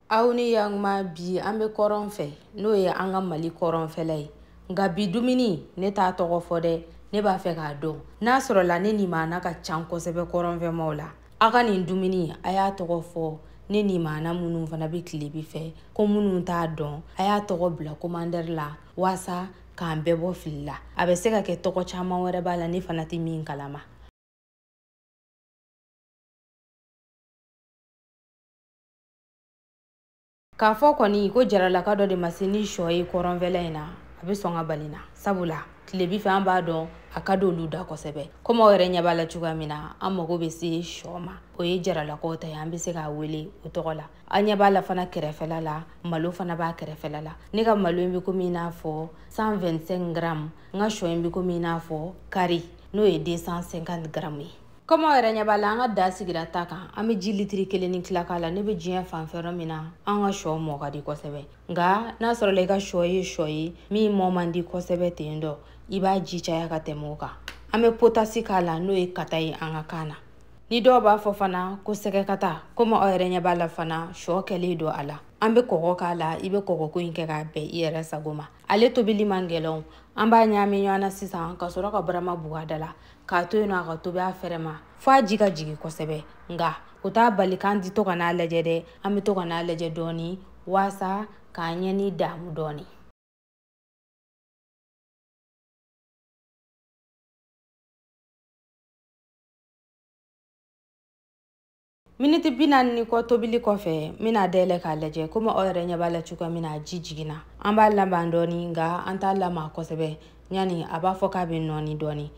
Aw ni yang ma bi an be kɔrɔn fɛ n'o ye an ka Mali kɔrɔnfɛla ye nka bi dumuni ne t'a tɔgɔ fɔ dɛ ne b'a fɛ k'a dɔn n'a sɔrɔ la ne ni maana ka can kosɛbɛ kɔrɔnfɛmaw la a ka nin dumuni a y'a tɔgɔ fɔ ne ni maana minnu fana bɛ tilebi fɛ ko minnu t'a dɔn a y'a tɔgɔ bila commandeur la waasa k'an bɛɛ bɔ fili la a bɛ se ka kɛ tɔgɔ caman wɛrɛ b'a la ne fana tɛ min kalama. K'a fɔ kɔni ko jaralaka dɔ de ma se ni sɔ ye kɔrɔnfɛla in na a bɛ sɔn ka bali na sabula tilebi fɛ an b'a dɔn a ka d'olu da kosɛbɛ komi aw yɛrɛ ɲɛ b'a la cogoya min na an mago bɛ se sɔ ma o ye jaralakaw ta ye an bɛ se k'a wele o tɔgɔ la an ɲɛ b'a la fana kɛrɛfɛla la malo fana b'a kɛrɛfɛla la ne ka malo in bɛ komi i n'a fɔ 125 grammes n ka sɔ in bɛ komi i n'a fɔ kari n'o ye 250 grammes ye. Komi aw yɛrɛ ɲɛ b'a la an ka da sigira ta kan an bɛ ji litiri 1 ni tila k'a la ne bɛ diɲɛ fan fɛ yɔrɔ min na an ka sɔ mɔ ka di kosɛbɛ nka n'a sɔrɔ la i ka sɔ ye sɔ ye min mɔ man di kosɛbɛ ten dɔ i b'a ji caya ka tɛmɛ o kan an bɛ potasi k'a la n'o ye kata ye an ka kan na ni dɔw b'a fɔ fana ko sɛgɛ kata komi aw yɛrɛ ɲɛ b'a la fana sɔ kɛlen don a la an bɛ kɔgɔ k'a la i bɛ kɔgɔko in kɛ k'a bɛn i yɛrɛ sago ma ale tobili man gɛlɛn an b'a ɲagami ɲɔgɔn na sisan ka sɔrɔ ka barama buga da la k'a to yen nɔ a ka tobi a fɛrɛ ma fo a ji ka jigin kosɛbɛ nka o t'a bali k'an ti to ka n'a lajɛ dɛ an bɛ to ka n'a lajɛ dɔɔni waasa k'an ɲɛni damu dɔɔni. Miniti 40 ni kɔ tobili kɔfɛ n bɛna dayɛlɛ k'a lajɛ komi aw yɛrɛ ɲɛ b'a la cogoya min na ji jiginna an b'a laban dɔɔni nka an t'a lama kosɛbɛ ɲani a b'a fɔ k'a bɛ nɔɔni dɔɔni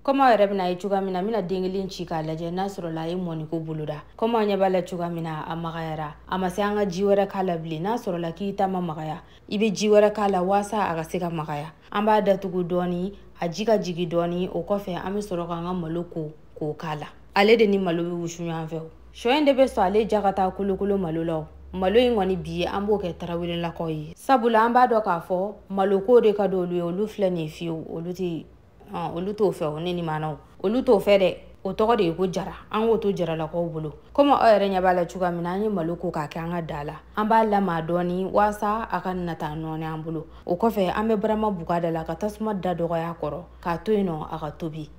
komi aw yɛrɛ bɛna ye cogoya min na n bɛna den kelen ci k'a lajɛ n'a sɔrɔ la a ye mɔniko boloda komi aw ɲɛ b'a la cogoya min na a magayara a ma se an ka ji wɛrɛ k'a la bilen n'a sɔrɔ la k'i ta ma magaya i bɛ ji wɛrɛ k'a la waasa a ka se ka magaya an b'a datugu dɔɔni a ji ka jigin dɔɔni o kɔfɛ an bɛ sɔrɔ k'an ka malo ko k'o k'a la ale de ni malo bɛ wusu ɲɔgɔn fɛ sɔ in de bɛ sɔn ale ja ka taa kolokolo malo la malo in kɔni bi an b'o kɛ tarawelelakaw ye sabula an b'a dɔn k'a fɔ maloko de ka di olu ye olu filɛ nin fiyewu olu t'o fɛ o ne ni maanaw olu t'o fɛ dɛ o tɔgɔ de ye ko jara an k'o to jaralakaw bolo komi aw yɛrɛ ɲɛ b'a la cogoya min na an ye malo ko k'a kɛ an ka da la an b'a lama dɔɔni waasa a ka nata nɔɔni an bolo o kɔfɛ an bɛ barama buga da la ka tasuma da dɔgɔya kɔrɔ k'a to yen nɔ a ka tobi.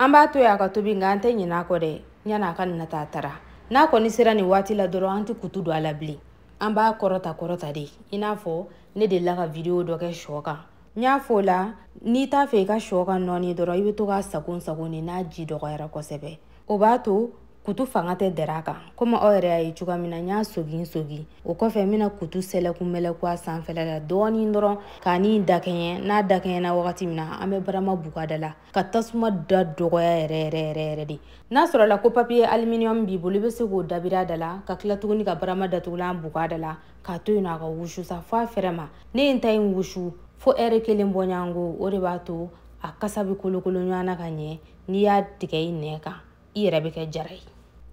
An b'a to yen a ka tobi nka an tɛ ɲinɛ a kɔ dɛ yanni a ka nata tara n'a kɔni sera nin waati la dɔrɔn an tɛ kutu don a la bilen an b'a kɔrɔta de i n'a fɔ ne delila ka video dɔ kɛ sɔ kan n y'a fɔ o la n'i t'a fɛ i ka sɔ ka nɔɔni dɔrɔn i bɛ to k'a sago de n'a ji dɔgɔyara kosɛbɛ o b'a to kutu fanga tɛ dɛrɛ a kan komi aw yɛrɛ y'a ye cogoya min na n y'a sogi o kɔfɛ n bɛna kutu mɛlɛku a sanfɛla la dɔɔni dɔrɔn k'a ni dakɛɲɛ n'a dakɛɲɛna wagati min na an bɛ barama buga da la ka tasuma da dɔgɔya yɛrɛ de n'a sɔrɔ la ko papiye aluminium b'i bolo i bɛ se k'o dabiri a da la ka tila tuguni ka barama datugulan buga da la k'a to yen nɔ a ka wusu sa fo a fɛrɛ ma ne ye n ta in wusu fo ɛri 1 bɔɲango o de b'a to a kasa bɛ kolokolo ɲɔgɔn na ka ɲɛ n'i y'a tigɛ i nɛ kan i yɛrɛ bɛ kɛ jara ye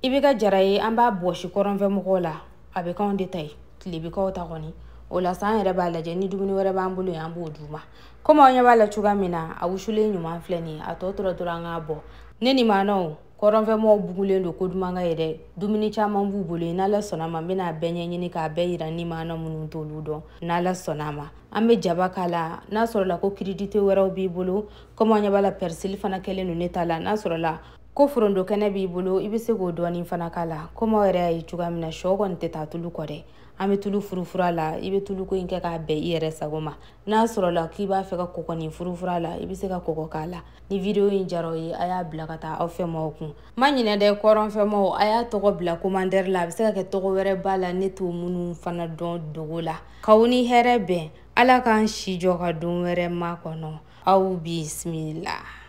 i bɛ kɛ jara ye an b'a bɔsi kɔrɔnfɛ mɔgɔw la a bɛ k'anw de ta ye tilebikaw ta kɔni o la sa an yɛrɛ b'a lajɛ ni dumuni wɛrɛ b'an bolo an b'o d'u ma komi aw ɲɛ b'a la cogoya min na a wusulen ɲuman filɛ nin ye a tɔ tora dɔrɔn an k'a bɔ ne ni maanaw kɔrɔnfɛmɔgɔw bugulen don ko duman ka ye dɛ dumuni caman b'u bolo n'ala sɔnna ma n bɛna bɛɛ ɲɛɲini k'a bɛɛ yira ni maana minnu t'olu dɔn n'ala sɔnna ma an bɛ jaba k'a la n'a sɔrɔ la ko kiridite wɛrɛw b'i bolo komi aw ɲɛ b'a la persili fana kɛlen don ne ta la n'a sɔrɔ la ko foronto kɛnɛ b'i bolo i bɛ se k'o dɔɔni fana k'a la komi aw yɛrɛ y'a ye cogoya min na sɔ kɔni tɛ taa tulu kɔ dɛ an bɛ tulu furufura la i bɛ tuluko in kɛ k'a bɛn i yɛrɛ sago ma n'a sɔrɔ la k'i b'a fɛ ka kɔgɔni furufura la i bɛ se ka kɔgɔ k'a la ni video in jara aw ye a y'a bila ka taa aw fɛmaw kun ma ɲinɛ dɛ kɔrɔnfɛmaw a y'a tɔgɔ bila commandeur la a bɛ se ka kɛ tɔgɔ wɛrɛ b'a la ne t'o minnu fana dɔn dogo la k'aw ni hɛrɛ bɛn ala k'an si jɔ ka don wɛrɛ ma kɔnɔ aw bisimila.